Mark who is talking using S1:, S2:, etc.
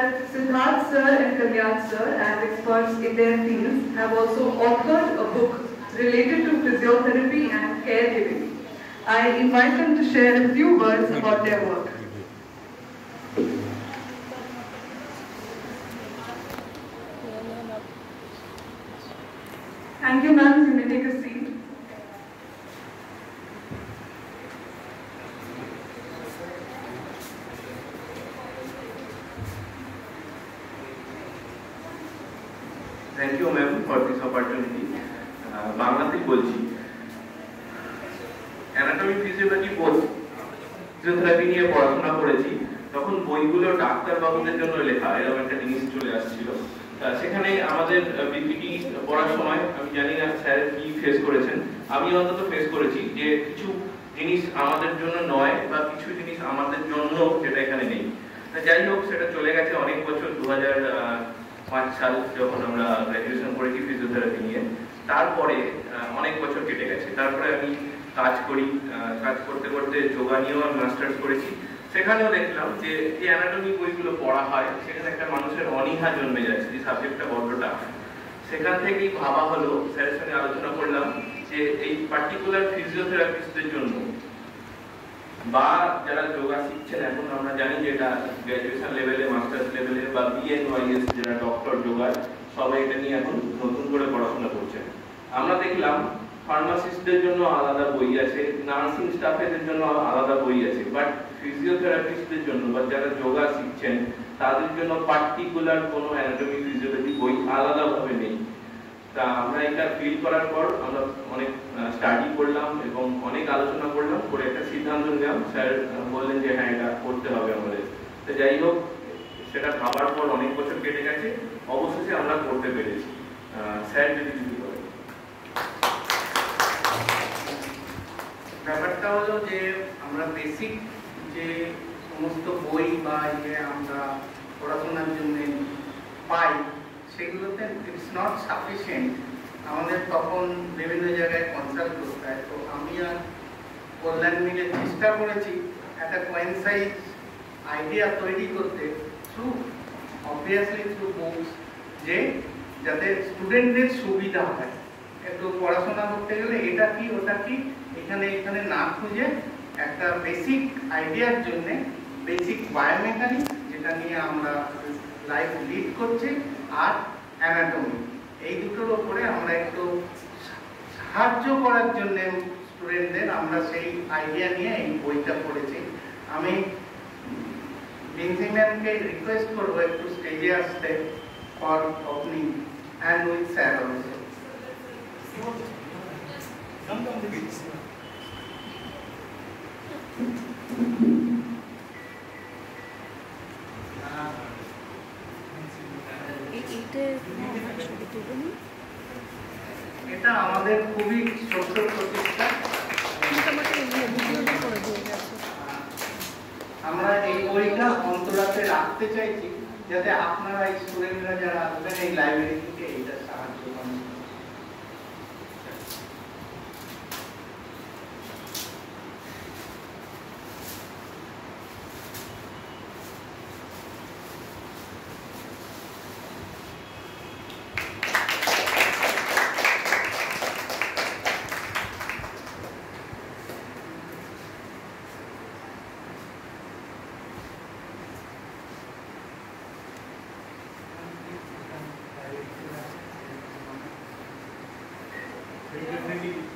S1: that Siddharth sir and Kalyan sir, as experts in their fields, have also authored a book related to physiotherapy and caregiving. I invite them to share a few words about their work. Thank you, ma'am. You may take a seat.
S2: Thank you, ma'am, for this opportunity. বাংলাতেই বলছি। Anatomy physiology board physiotherapy নিয়ে পড়াশোনা করেছি, তখন বইগুলো doctor বাবুদের জন্য লেখা, এরকম একটা জিনিস চলে আসছিল। সেখানে আমাদের বিপিটি পড়ার সময় আমি জানি না স্যার কি ফেস করেছেন, আমি অন্তত ফেস করেছি যে কিছু জিনিস আমাদের জন্য নয় বা কিছু জিনিস আমাদের জন্য যেটা এখানে নেই। যাই হোক, সেটা চলে গেছে অনেক বছর। 2005 সাল যখন আমরা গ্র্যাজুয়েশন করেছি ফিজিওথেরাপি নিয়ে, তারপরে অনেক বছর কেটে গেছে। তারপরে আমি কাজ করি, কাজ করতে করতে যোগা নিয়েও আমি মাস্টার্স করেছি। সেখানেও দেখলাম যে এই অ্যানাটমি বইগুলো পড়া হয়, সেখানে একটা মানুষের অনীহা জন্মে যাচ্ছে যে সাবজেক্টটা বড্ডটা। সেখান থেকেই ভাবা হলো, স্যারের সঙ্গে আলোচনা করলাম যে এই পার্টিকুলার ফিজিওথেরাপিস্টদের জন্য বা যারা যোগা শিখছেন, এখন আমরা জানি যে এটা গ্র্যাজুয়েশন লেভেলে, মাস্টার্স লেভেলে বা বিএনওয়াইএস যারা ডক্টর যোগা, সবাই এটা নিয়ে এখন নতুন করে পড়াশোনা করছেন। আমরা দেখলাম ফার্মাসিস্টদের জন্য আলাদা বই আছে, নার্সিং স্টাফেদের জন্য আলাদা বই আছে, বাট ফিজিওথেরাপিস্টদের জন্য বা যারা যোগা শিখছেন তাদের জন্য পার্টিকুলার কোনো অ্যানাটমি ফিজিওলজি বই আলাদাভাবে নেই। তা আমরা এটা ফিল করার পর আমরা অনেক স্টাডি করলাম এবং অনেক আলোচনা করলাম, করে একটা সিদ্ধান্ত নিলাম। স্যার বললেন যে হ্যাঁ, এটা করতে হবে আমাদের। তো যাই হোক, সেটা ভাবার পর অনেক বছর কেটে গেছে, অবশেষে আমরা করতে পেরেছি। স্যার যদি কিছু বলেন।
S3: ব্যাপারটা হলো যে আমরা বেসিক যে সমস্ত বই বা আমরা পড়াশোনার জন্য পাই, সেগুলোতে ইটস নট সাফিসিয়েন্ট। আমাদের তখন বিভিন্ন জায়গায় কনসাল্ট করতে হয়। তো আমি আর কল্যাণ মিলে চেষ্টা করেছি একটা কোয়েনসাইজ আইডিয়া তৈরি করতে, থ্রু অবভিয়াসলি থ্রু বুকস, যে যাতে স্টুডেন্টদের সুবিধা হয়। একটু পড়াশোনা করতে গেলে এটা কি ওটা কি এখানে এখানে না খুঁজে একটা বেসিক আইডিয়ার জন্য বেসিক বায়োমেকানিক্স, যেটা নিয়ে আমরা লাইফ লিড করছি, আর অ্যানাটমি, এই দুটোর উপরে আমরা একটু সাহায্য করার জন্য স্টুডেন্টদের আমরা সেই আইডিয়া নিয়ে এই বইটা পড়েছি। আমি বিনসি ম্যামকে রিকোয়েস্ট করবো একটু স্টেজে আসতে for opening and with sir also. এটা আমাদের খুবই ছোট্ট প্রচেষ্টা। আমরা এই বইটা অন্তরাতে রাখতে চাইছি, যাতে আপনারা স্টুডেন্টরা যারা আসবেন এই লাইব্রেরি থেকে এইটা সাহায্য করেন।
S4: Definitely